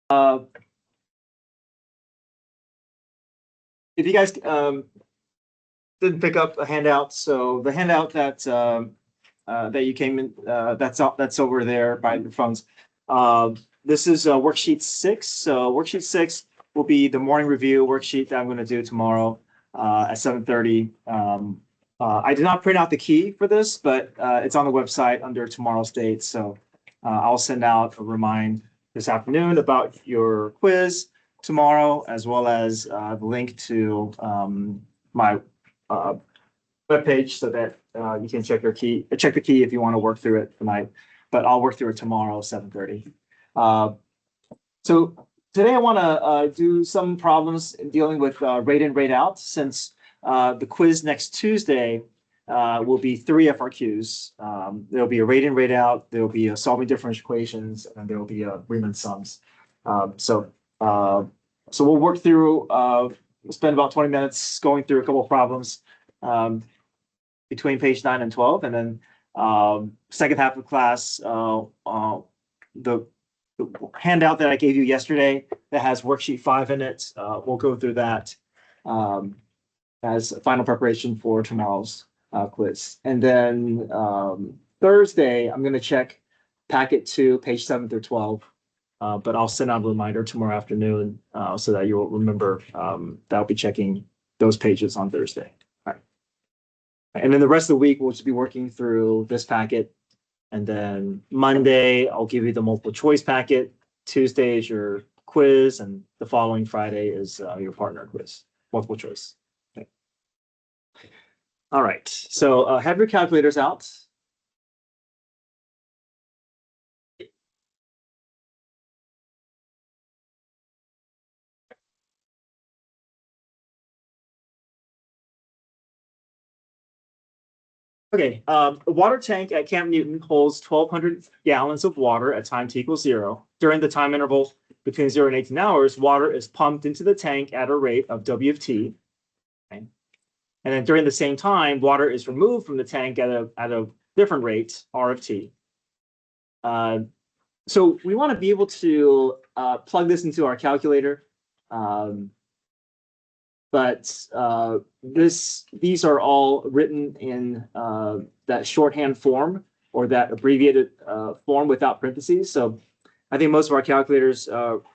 Uh, if you guys didn't pick up a handout, so the handout that you came in, that's over there by the phones. This is worksheet 6. So worksheet 6 will be the morning review worksheet that I'm going to do tomorrow at 7:30. I did not print out the key for this, but it's on the website under tomorrow's date. So I'll send out a remind this afternoon about your quiz tomorrow, as well as the link to my uh, webpage so that you can check the key if you want to work through it tonight. But I'll work through it tomorrow, 7:30. Uh, so today I want to do some problems dealing with rate in, rate out, since the quiz next Tuesday will be 3 FRQs. There'll be a rate in, rate out, there'll be a solving differential equations, and there'll be a Riemann sums. Uh, so we'll work through, we'll spend about 20 minutes going through a couple of problems between page 9 and 12. And then second half of class, the handout that I gave you yesterday that has worksheet 5 in it, we'll go through that as a final preparation for tomorrow's quiz. And then Thursday, I'm going to check packet 2, page 7 through 12. But I'll send out a reminder tomorrow afternoon so that you'll remember that I'll be checking those pages on Thursday. All right. And then the rest of the week, we'll just be working through this packet. And then Monday, I'll give you the multiple choice packet. Tuesday is your quiz, and the following Friday is your partner quiz, multiple choice. Okay. All right, so have your calculators out. Okay, a water tank at Camp Newton holds 1,200 gallons of water at time t equals 0. During the time interval between 0 and 18 hours, water is pumped into the tank at a rate of W of t. Okay. And then during the same time, water is removed from the tank at a different rate, R of t. So we want to be able to plug this into our calculator. But these are all written in that shorthand form or that abbreviated form without parentheses. So I think most of our calculators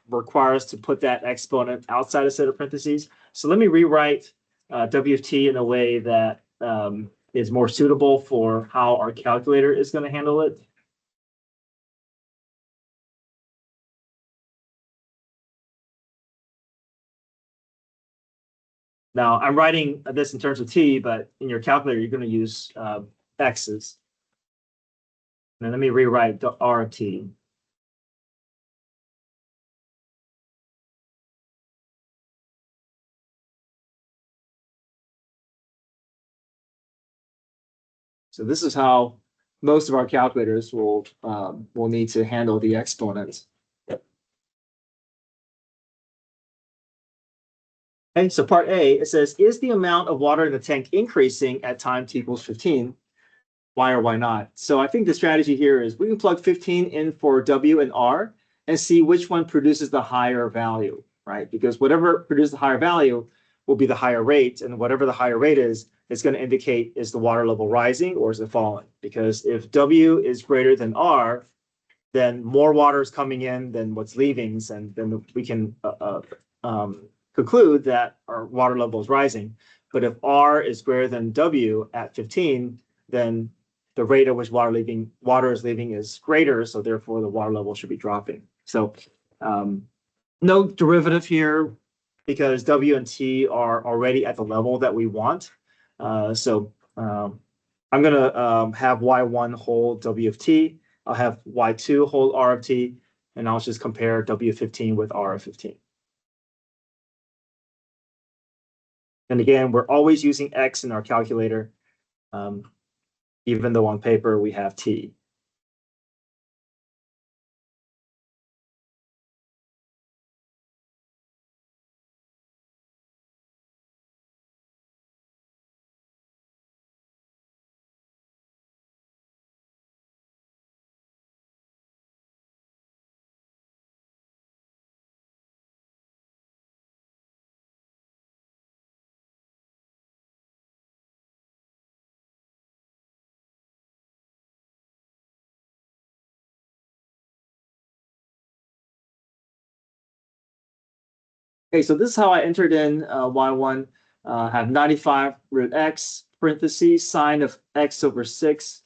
require us to put that exponent outside a set of parentheses. So let me rewrite W of t in a way that is more suitable for how our calculator is going to handle it. Now, I'm writing this in terms of t, but in your calculator, you're going to use x's. And let me rewrite the R of t. So this is how most of our calculators will need to handle the exponents. Okay, so part A, it says, is the amount of water in the tank increasing at time t equals 15? Why or why not? So I think the strategy here is we can plug 15 in for W and R and see which one produces the higher value, right? Because whatever produces the higher value will be the higher rate, and whatever the higher rate is going to indicate, is the water level rising or is it falling? Because if W is greater than R, then more water is coming in than what's leaving, and then we can conclude that our water level is rising. But if R is greater than W at 15, then the rate at which water is leaving is greater, so therefore the water level should be dropping. So no derivative here because W and T are already at the level that we want. So I'm going to have Y1 hold W of T. I'll have Y2 hold R of T, and I'll just compare W15 with R of 15. And again, we're always using X in our calculator, even though on paper we have T. Okay, so this is how I entered in y1. Have 95 root x, parentheses, sine of x over 6,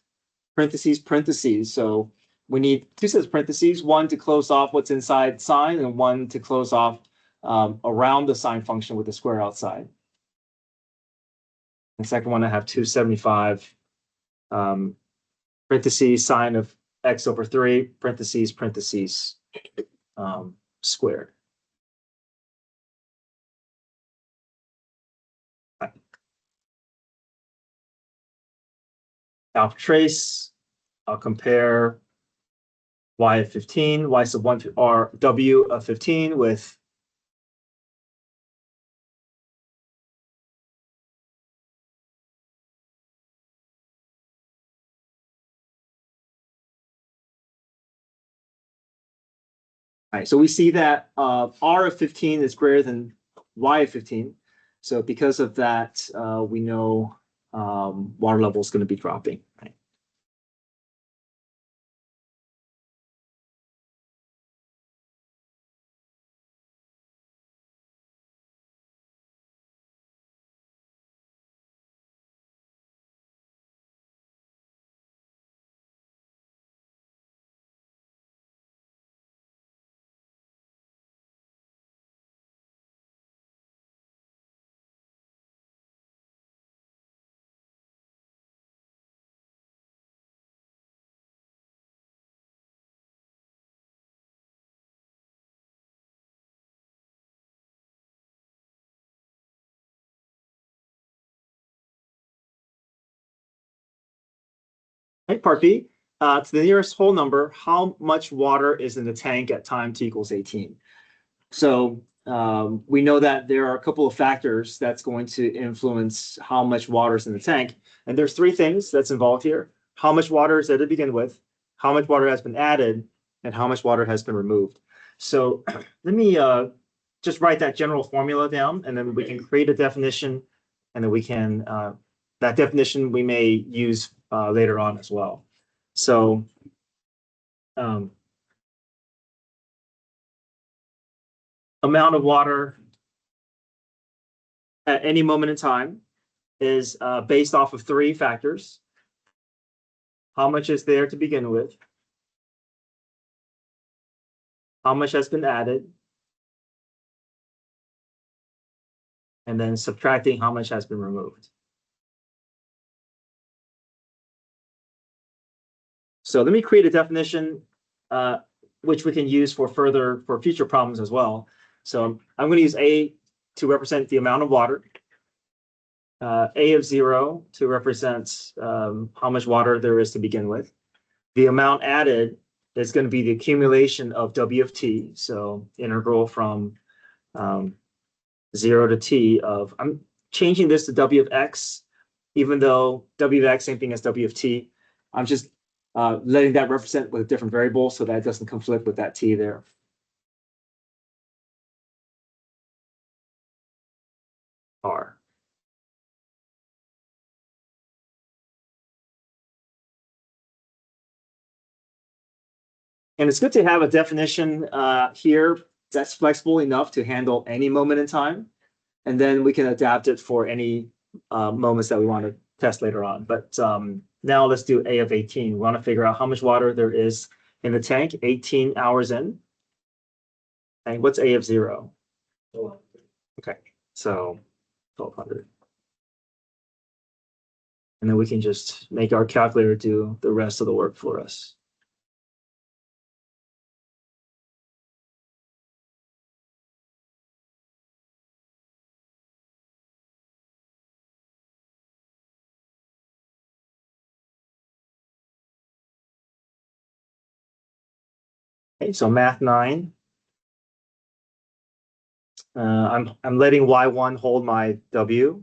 parentheses, parentheses. So we need two sets of parentheses, one to close off what's inside sine and one to close off around the sine function with the square outside. The second one, I have 275 parentheses, sine of x over 3, parentheses, parentheses, squared. Alpha trace, I'll compare y of 15, y sub 1 to r w of 15 with right, so we see that r of 15 is greater than y of 15. So because of that, we know water level is going to be dropping. Right? Right, part B, to the nearest whole number, how much water is in the tank at time t equals 18? So we know that there are a couple of factors that's going to influence how much water is in the tank. And there's three things that's involved here. How much water is there to begin with, how much water has been added, and how much water has been removed. So let me just write that general formula down, and then we can create a definition, and then we can, that definition we may use later on as well. So amount of water at any moment in time is based off of three factors. How much is there to begin with? How much has been added? And then subtracting how much has been removed. So let me create a definition which we can use for future problems as well. So I'm going to use A to represent the amount of water, A of 0 to represent how much water there is to begin with. The amount added is going to be the accumulation of W of t, so integral from 0 to t of, I'm changing this to W of x, even though W of x, same thing as W of t. I'm just letting that represent with a different variable so that it doesn't conflict with that t there. R. And it's good to have a definition here that's flexible enough to handle any moment in time. And then we can adapt it for any moments that we want to test later on. But now let's do A of 18. We want to figure out how much water there is in the tank 18 hours in. And what's A of 0? Okay, so 1200. And then we can just make our calculator do the rest of the work for us. Okay, so math 9. I'm letting y1 hold my w.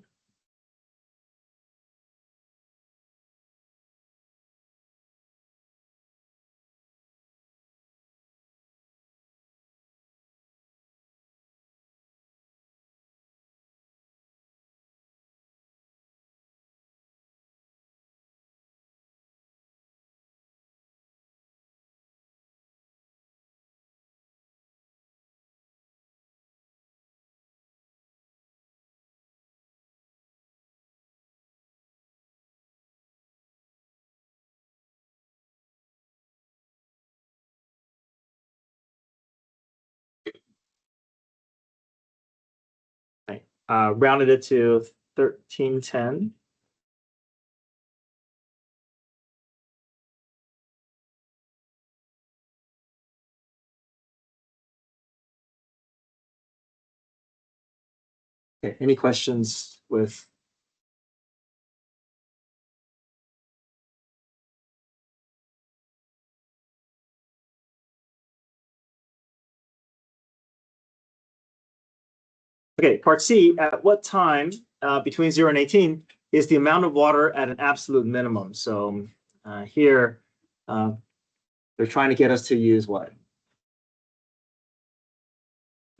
rounded it to 1310. Okay, any questions with? Okay, part C, at what time between 0 and 18 is the amount of water at an absolute minimum? So here, they're trying to get us to use what?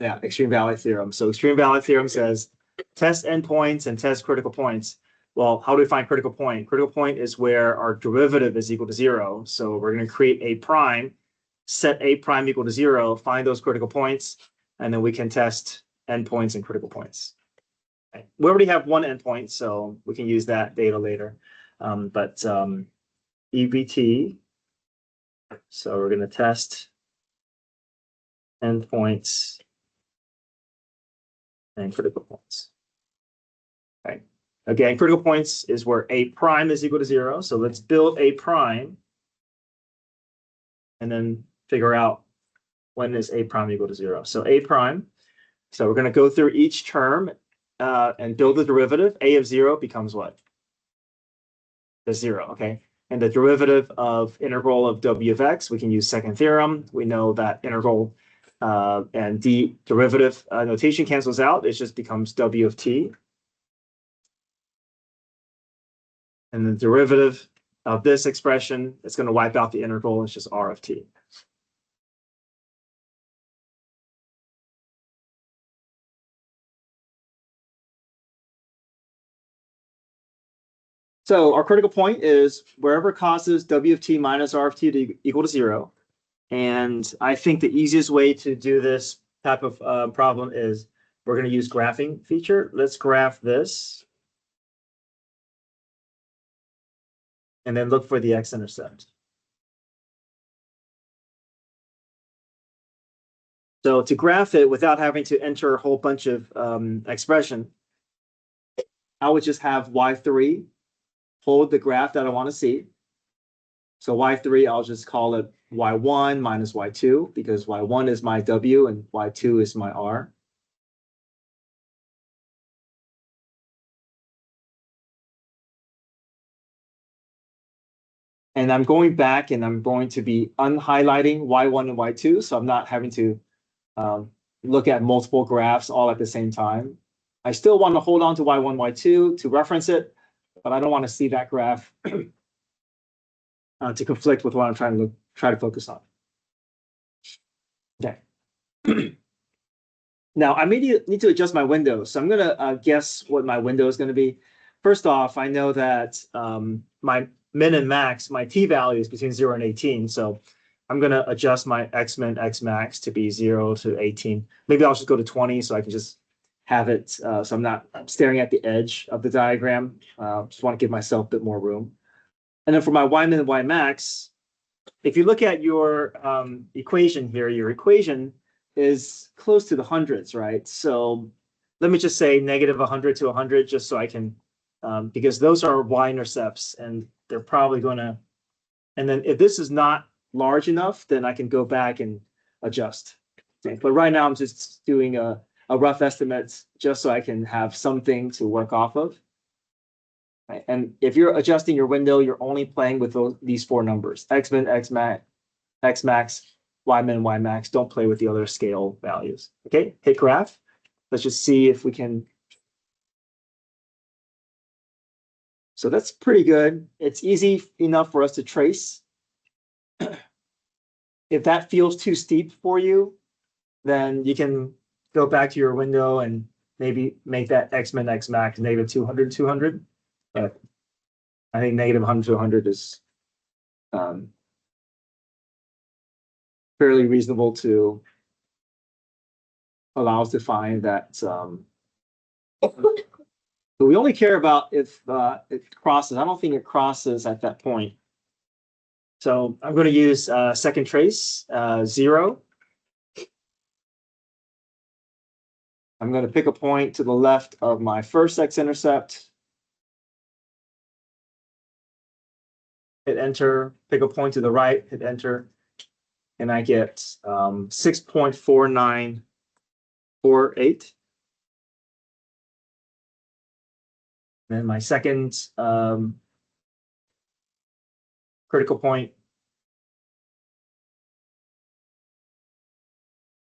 Yeah, extreme value theorem. So extreme value theorem says test endpoints and test critical points. Well, how do we find critical point? Critical point is where our derivative is equal to 0. So we're going to create a prime, set a prime equal to 0, find those critical points, and then we can test endpoints and critical points. Okay. We already have one endpoint, so we can use that data later. EBT, so we're going to test endpoints and critical points. Okay. Again, critical points is where a prime is equal to 0. So let's build a prime and then figure out when is a prime equal to 0. So a prime. So we're going to go through each term and build the derivative. A of 0 becomes what? The 0, okay? And the derivative of integral of w of x, we can use second theorem. We know that integral and d derivative notation cancels out. It just becomes w of t. And the derivative of this expression, it's going to wipe out the integral. It's just r of t. So our critical point is wherever causes w of t minus r of t to equal to 0. And I think the easiest way to do this type of problem is we're going to use graphing feature. Let's graph this. And then look for the x-intercept. So to graph it without having to enter a whole bunch of expression, I would just have y3 hold the graph that I want to see. So y3, I'll just call it y1 minus y2 because y1 is my w and y2 is my r. And I'm going back and I'm going to be unhighlighting y1 and y2, so I'm not having to look at multiple graphs all at the same time. I still want to hold on to y1, y2 to reference it, but I don't want to see that graph to conflict with what I'm trying to focus on. Okay. Now I may need to adjust my window, so I'm going to guess what my window is going to be. First off, I know that my min and max, my t value is between 0 and 18, so I'm going to adjust my x min, x max to be 0 to 18. Maybe I'll just go to 20 so I can just have it so I'm not staring at the edge of the diagram. Just want to give myself a bit more room. And then for my y min and y max, if you look at your equation here, your equation is close to the hundreds, right? So let me just say negative 100 to 100 just so I can, because those are y-intercepts and they're probably going to, and then if this is not large enough, then I can go back and adjust. Okay. But right now I'm just doing a rough estimate just so I can have something to work off of. Right. And if you're adjusting your window, you're only playing with these four numbers: x min, x max, y min, y max. Don't play with the other scale values. Okay, hit graph. Let's just see if we can. So that's pretty good. It's easy enough for us to trace. If that feels too steep for you, then you can go back to your window and maybe make that x min, x max negative 200, 200. But I think negative 100 to 100 is fairly reasonable to allow us to find that. So we only care about if it crosses. I don't think it crosses at that point. So I'm going to use second trace, 0. I'm going to pick a point to the left of my first x-intercept. Hit enter, pick a point to the right, hit enter, and I get 6.4948. Then my second critical point,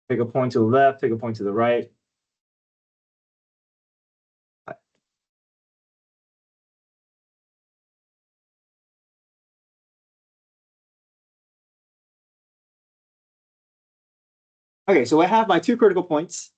pick a point to the left, pick a point to the right. Okay, so I have my two critical points,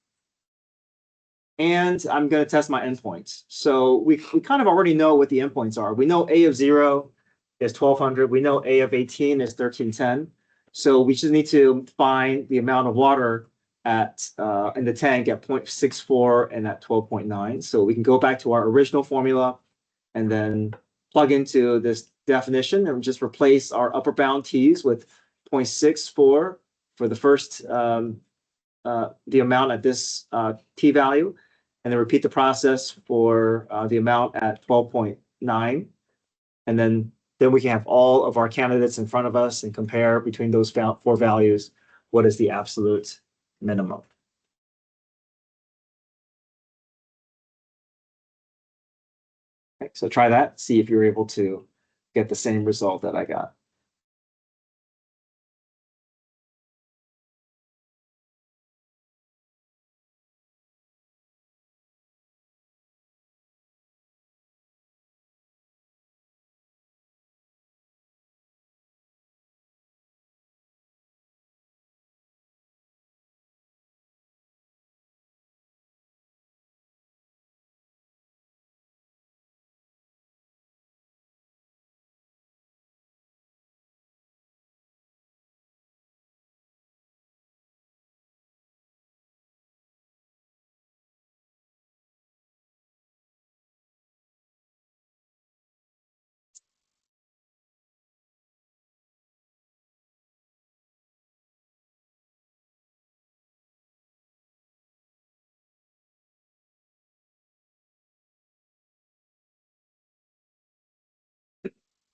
and I'm going to test my endpoints. So we kind of already know what the endpoints are. We know A of 0 is 1200. We know A of 18 is 1310. So we just need to find the amount of water at in the tank at 0.64 and at 12.9. So we can go back to our original formula and then plug into this definition and just replace our upper bound T's with 0.64 for the first the amount at this T value, and then repeat the process for the amount at 12.9. And then we can have all of our candidates in front of us and compare between those four values. What is the absolute minimum? Okay, so try that, see if you're able to get the same result that I got.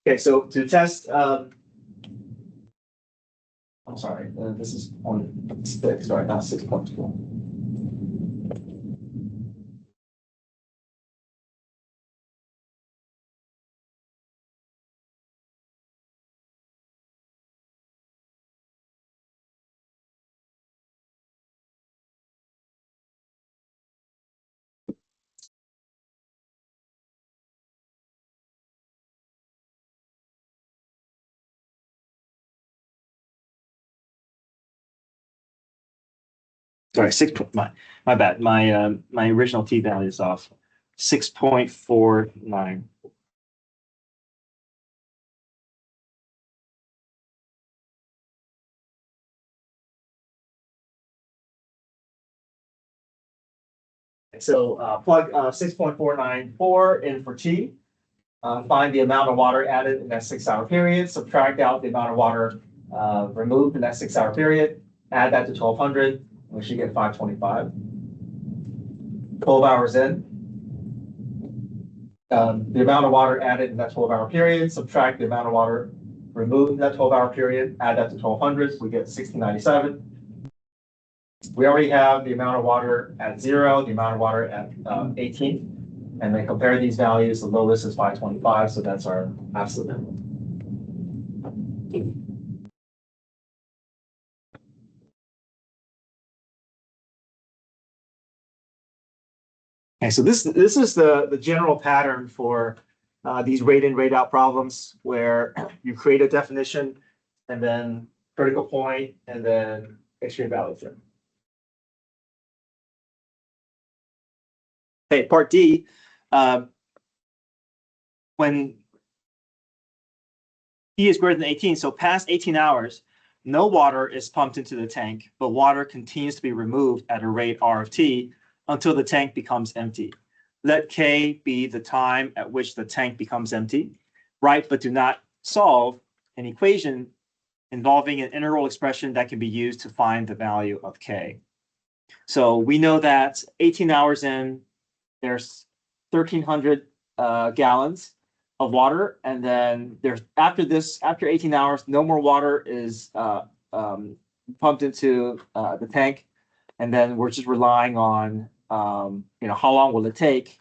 Okay, so to test, I'm sorry, this is 0.6, sorry, not 6.4. Sorry, my bad. My original T value is off. 6.49. So plug 6.494 in for T. Find the amount of water added in that 6-hour period. Subtract out the amount of water removed in that 6-hour period. Add that to 1200. We should get 525. 12 hours in. The amount of water added in that 12-hour period. Subtract the amount of water removed in that 12-hour period. Add that to 1200. We get 1697. We already have the amount of water at 0, the amount of water at 18, and then compare these values. The lowest is 525, so that's our absolute minimum. Okay, so this is the general pattern for these rate in, rate out problems, where you create a definition and then critical point and then extreme value theorem. Okay, part D, when T is greater than 18, so past 18 hours, no water is pumped into the tank, but water continues to be removed at a rate R of T until the tank becomes empty. Let K be the time at which the tank becomes empty. Write but do not solve an equation involving an integral expression that can be used to find the value of K. So we know that 18 hours in, there's 1,300 gallons of water, and then there's after 18 hours, no more water is pumped into the tank, and then we're just relying on how long will it take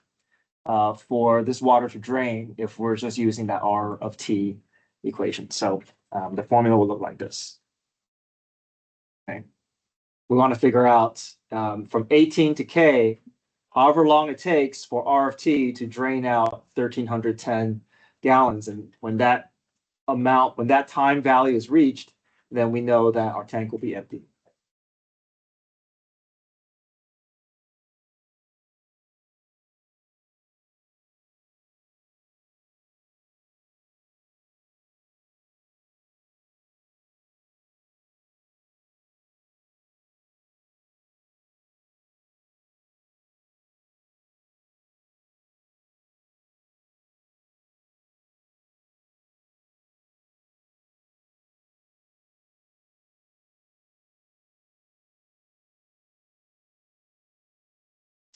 for this water to drain if we're just using that R of T equation. So the formula will look like this. Okay. We want to figure out from 18 to K, however long it takes for R of T to drain out 1,310 gallons. And when that time value is reached, then we know that our tank will be empty.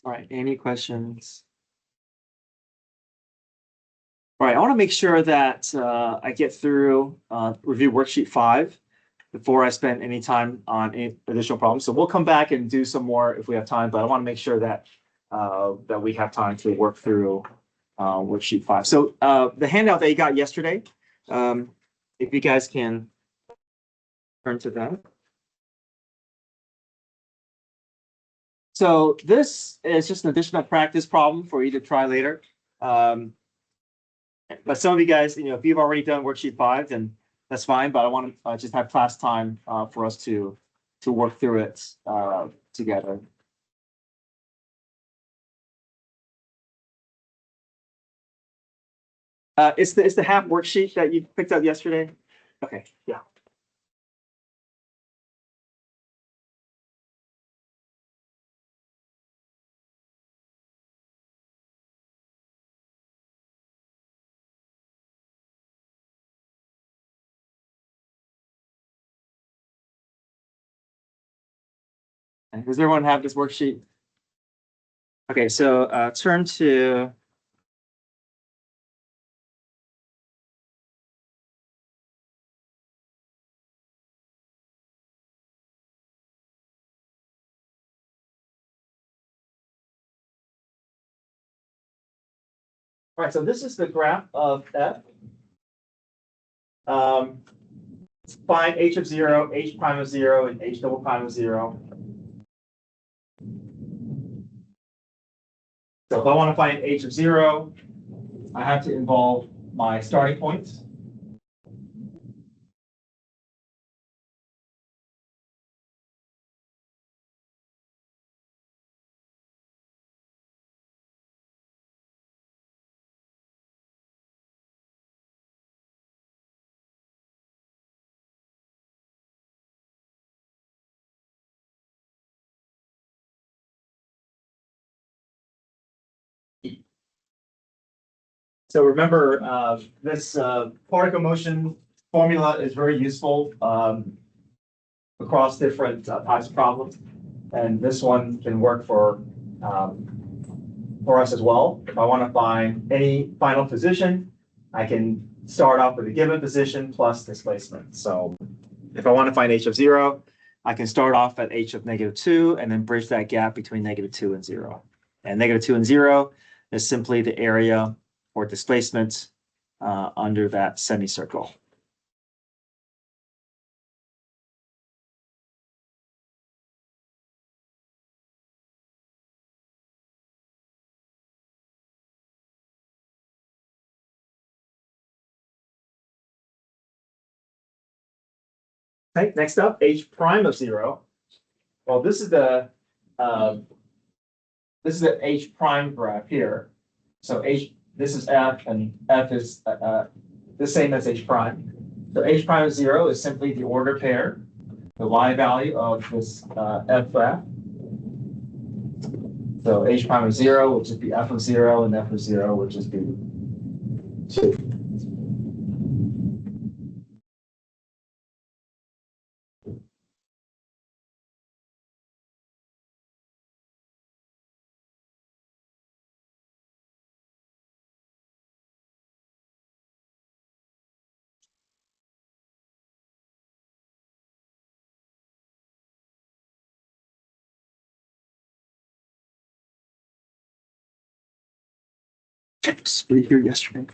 All right, any questions? All right, I want to make sure that I get through review worksheet 5 before I spend any time on any additional problems. So we'll come back and do some more if we have time, but I want to make sure that that we have time to work through worksheet 5. So the handout that you got yesterday, if you guys can turn to that. So this is just an additional practice problem for you to try later. But some of you guys, if you've already done worksheet 5, then that's fine. But I want to just have class time for us to work through it together. It's the half worksheet that you picked up yesterday. Okay, yeah. And does everyone have this worksheet? Okay, so turn to all right. So this is the graph of F. Find H of 0, H prime of 0, and H double prime of 0. So if I want to find H of 0, I have to involve my starting point. So remember, this particle motion formula is very useful across different types of problems. And this one can work for us as well. If I want to find any final position, I can start off with a given position plus displacement. So if I want to find H of 0, I can start off at H of -2 and then bridge that gap between -2 and 0. And -2 and 0 is simply the area or displacement under that semicircle. Okay, next up, H prime of 0. Well, this is the H prime graph here. So this is F, and F is the same as H prime. So H prime of 0 is simply the order pair, the y value of this F graph. So H prime of 0 will just be F of 0, and F of 0 will just be 2. Were you here yesterday?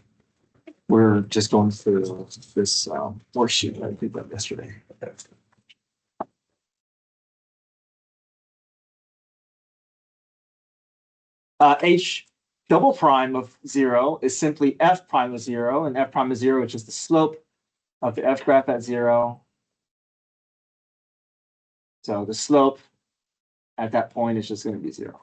We're just going through this worksheet that I did that yesterday. H double prime of 0 is simply f prime of 0, and f prime of 0, which is the slope of the f graph at 0. So the slope at that point is just going to be 0.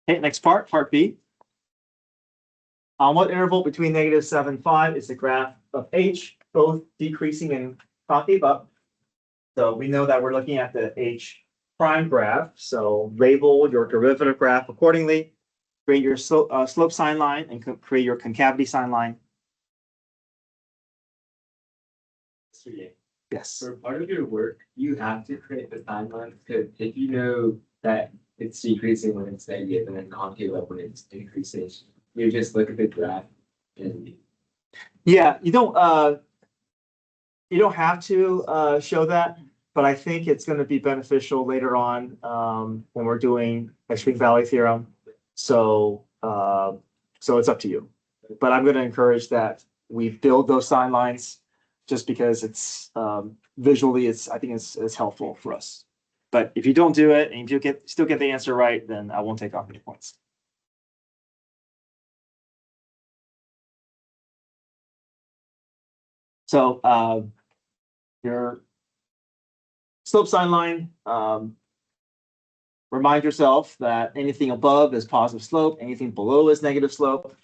Okay, next part, part B. On what interval between -7 and 5 is the graph of h, both decreasing and concave up? So we know that we're looking at the h prime graph. So label your derivative graph accordingly. Create your slope sign line and create your concavity sign line. Yes. For part of your work, you have to create the timeline because if you know that it's decreasing when it's negative and then concave up when it's increasing, you just look at the graph and Yeah, you don't have to show that, but I think it's going to be beneficial later on when we're doing extreme value theorem. So so it's up to you. But I'm going to encourage that we build those sign lines just because it's visually I think it's helpful for us. But if you don't do it and if you still get the answer right, then I won't take off any points. So your slope sign line, remind yourself that anything above is positive slope, anything below is negative slope.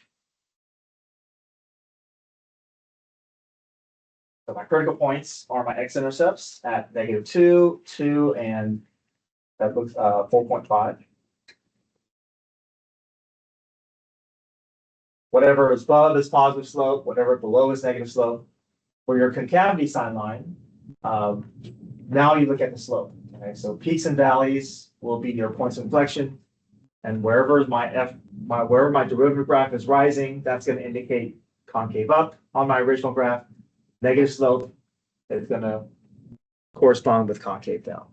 So my critical points are my x-intercepts at -2, 2, and that looks 4.5. Whatever is above is positive slope, whatever below is negative slope. For your concavity sign line, now you look at the slope. Okay, so peaks and valleys will be your points of inflection, and wherever my derivative graph is rising, that's going to indicate concave up on my original graph. Negative slope is going to correspond with concave down.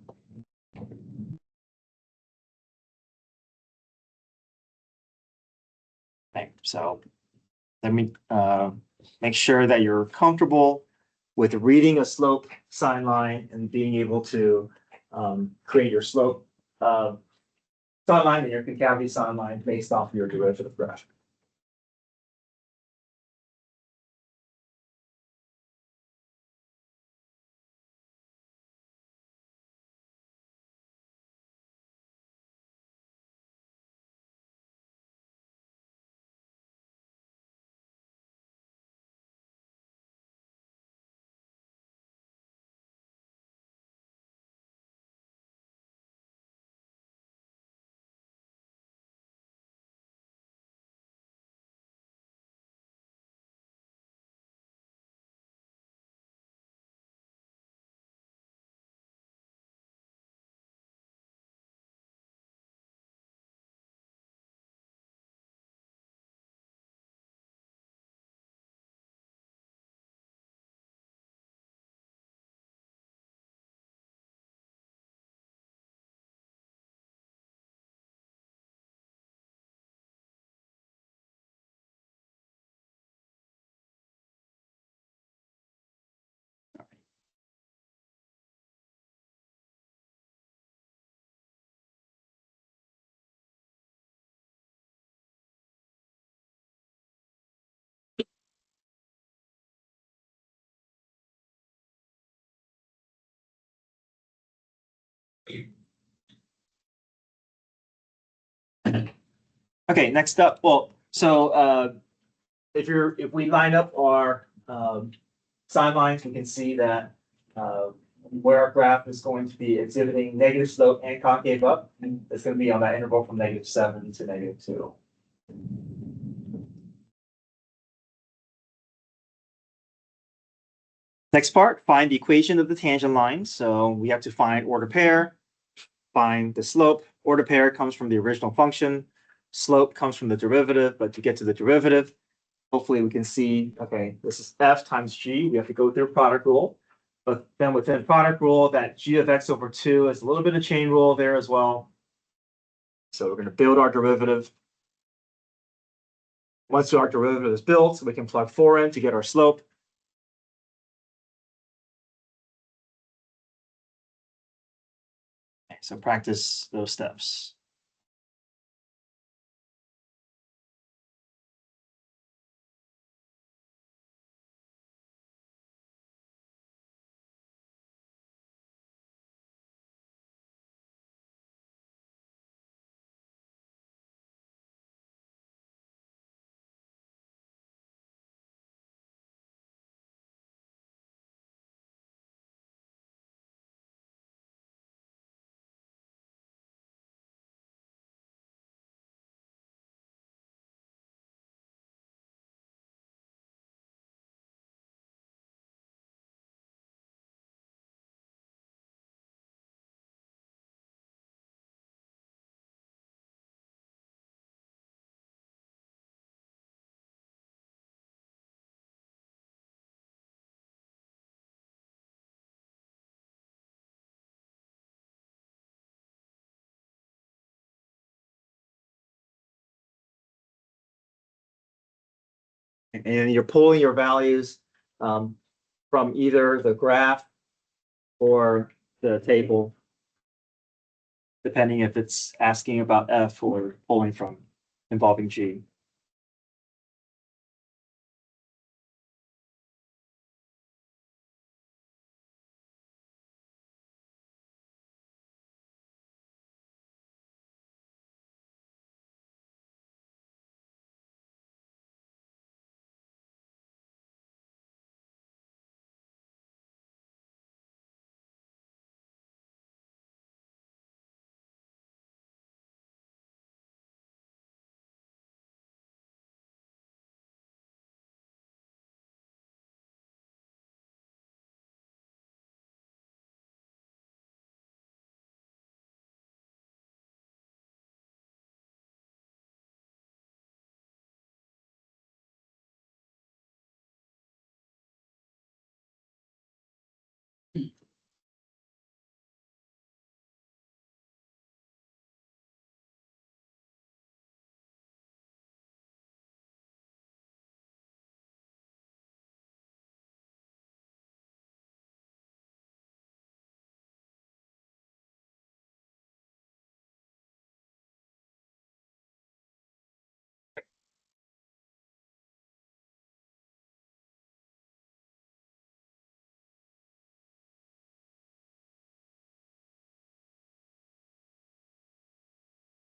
Okay, so let me make sure that you're comfortable with reading a slope sign line and being able to create your slope sign line and your concavity sign line based off of your derivative graph. Okay, next up, well, so if we line up our sign lines, we can see that where our graph is going to be exhibiting negative slope and concave up, it's going to be on that interval from -7 to -2. Next part, find the equation of the tangent line. So we have to find order pair, find the slope. Order pair comes from the original function. Slope comes from the derivative, but to get to the derivative, hopefully we can see, okay, this is f times g. We have to go through product rule. But then within product rule, that g of x over 2 is a little bit of chain rule there as well. So we're going to build our derivative. Once our derivative is built, we can plug 4 in to get our slope. Okay, so practice those steps. And you're pulling your values from either the graph or the table, depending if it's asking about f or pulling from involving g.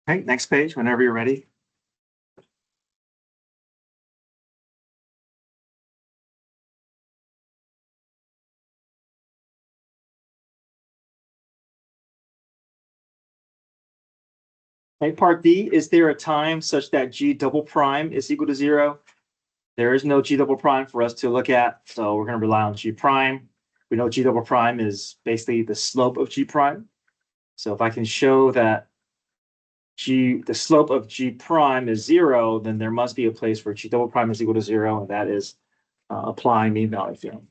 Okay, next page, whenever you're ready. Okay, part D, is there a time such that g double prime is equal to 0? There is no g double prime for us to look at, so we're going to rely on g prime. We know g double prime is basically the slope of g prime. So if I can show that the slope of g prime is 0, then there must be a place where g double prime is equal to 0, and that is applying mean value theorem.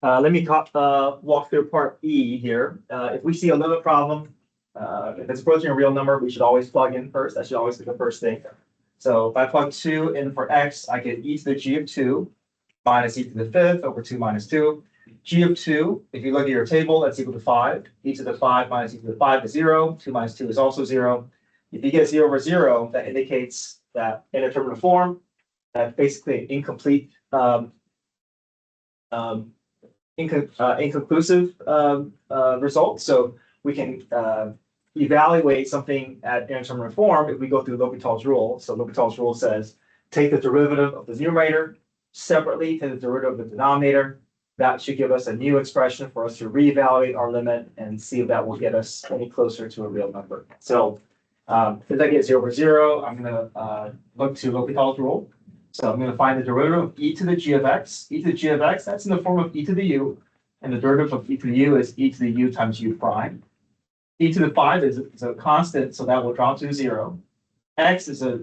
Let me walk through part E here. If we see a limit problem, if it's approaching a real number, we should always plug in first. That should always be the first thing. So if I plug 2 in for x, I get e to the g of 2 minus e to the fifth over 2 minus 2. G of 2, if you look at your table, that's equal to 5. E to the 5 minus e to the 5 is 0. 2 minus 2 is also 0. If you get 0 over 0, that indicates that indeterminate form, that basically incomplete, inconclusive result. So we can evaluate something at indeterminate form if we go through L'Hopital's rule. So L'Hopital's rule says, take the derivative of the numerator separately, take the derivative of the denominator. That should give us a new expression for us to reevaluate our limit and see if that will get us any closer to a real number. So if I get 0 over 0, I'm going to look to L'Hopital's rule. So I'm going to find the derivative of e to the g of x. E to the g of x, that's in the form of e to the u. And the derivative of e to the u is e to the u times u prime. E to the 5 is a constant, so that will drop to 0. X is a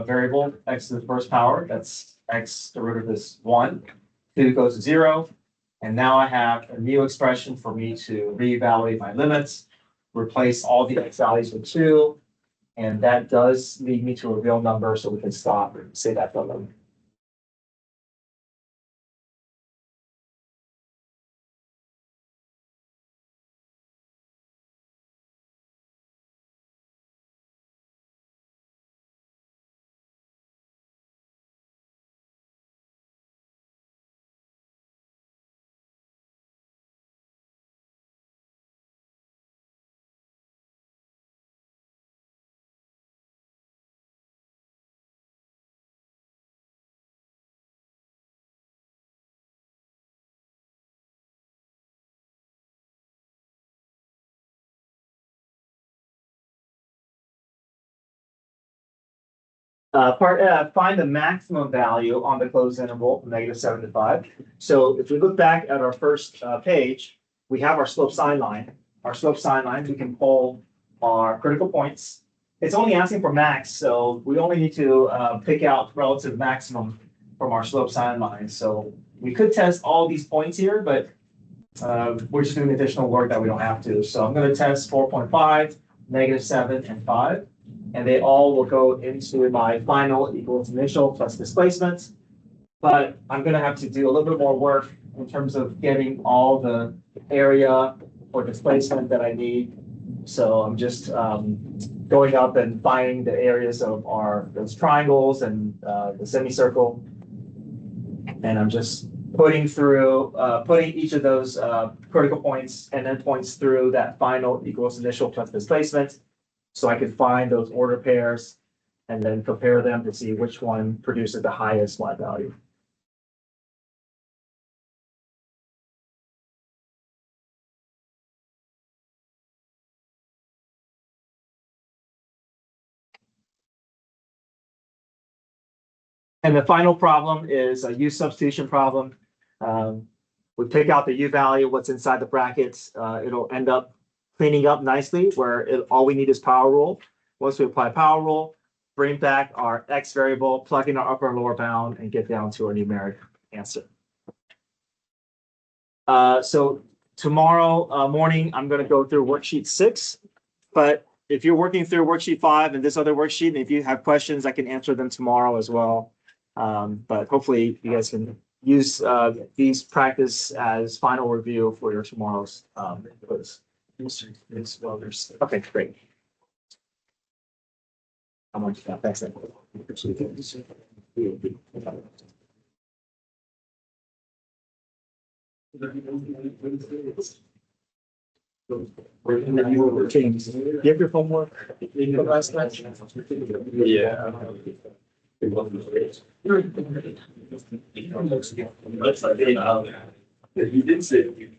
variable, x to the first power. That's x derivative is 1. 2 goes to 0. And now I have a new expression for me to reevaluate my limits, replace all the x values with 2. And that does lead me to a real number, so we can stop and say that real number. Part F, find the maximum value on the closed interval from -7 to 5. So if we look back at our first page, we have our slope sine line. Our slope sine line, we can pull our critical points. It's only asking for max, so we only need to pick out relative maximum from our slope sine line. So we could test all these points here, but we're just doing additional work that we don't have to. So I'm going to test 4.5, -7, and 5. And they all will go into my final equals initial plus displacement. But I'm going to have to do a little bit more work in terms of getting all the area or displacement that I need. So I'm just going up and finding the areas of those triangles and the semicircle. And I'm just putting each of those critical points and endpoints through that final equals initial plus displacement. So I could find those order pairs and then compare them to see which one produces the highest y value. And the final problem is a u substitution problem. We pick out the u value, what's inside the brackets. It'll end up cleaning up nicely where all we need is power rule. Once we apply power rule, bring back our x variable, plug in our upper and lower bound, and get down to our numeric answer. So tomorrow morning, I'm going to go through worksheet 6. But if you're working through worksheet 5 and this other worksheet, and if you have questions, I can answer them tomorrow as well. But hopefully you guys can use these practice as final review for your tomorrow's quiz. Okay, great. I'm going to thanks. You have your homework last night? Yeah. You did say,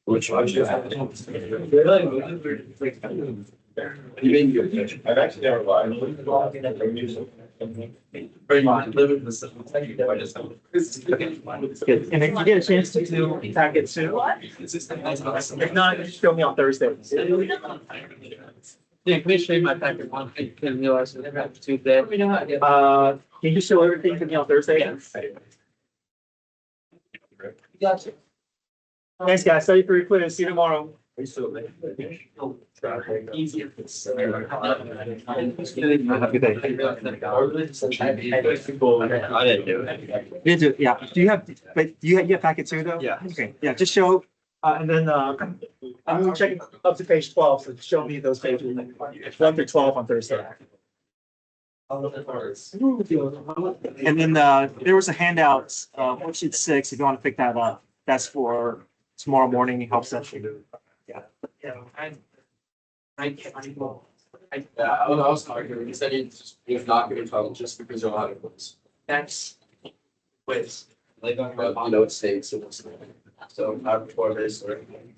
which one should have? I've actually never lied. Good. And if you get a chance to do packet soon, if not, just show me on Thursday. Yeah, can you show me my packet one? I didn't realize I never have to do that. Can you show everything to me on Thursday? Gotcha. Thanks, guys. Study for your quiz. See you tomorrow. Easier. Have a good day. I didn't do it. You do, yeah. Do you have, but do you have your packet too, though? Yeah. Okay, yeah, just show, and then, I'm checking up to page 12, so show me those pages, 1 through 12 on Thursday. And then, there was a handout, worksheet 6, if you want to pick that up, that's for tomorrow morning help session. Yeah, I was talking, he said he's not gonna tell just because you're out of quiz. that's quiz. But, you know, it states, so, not before this or anything.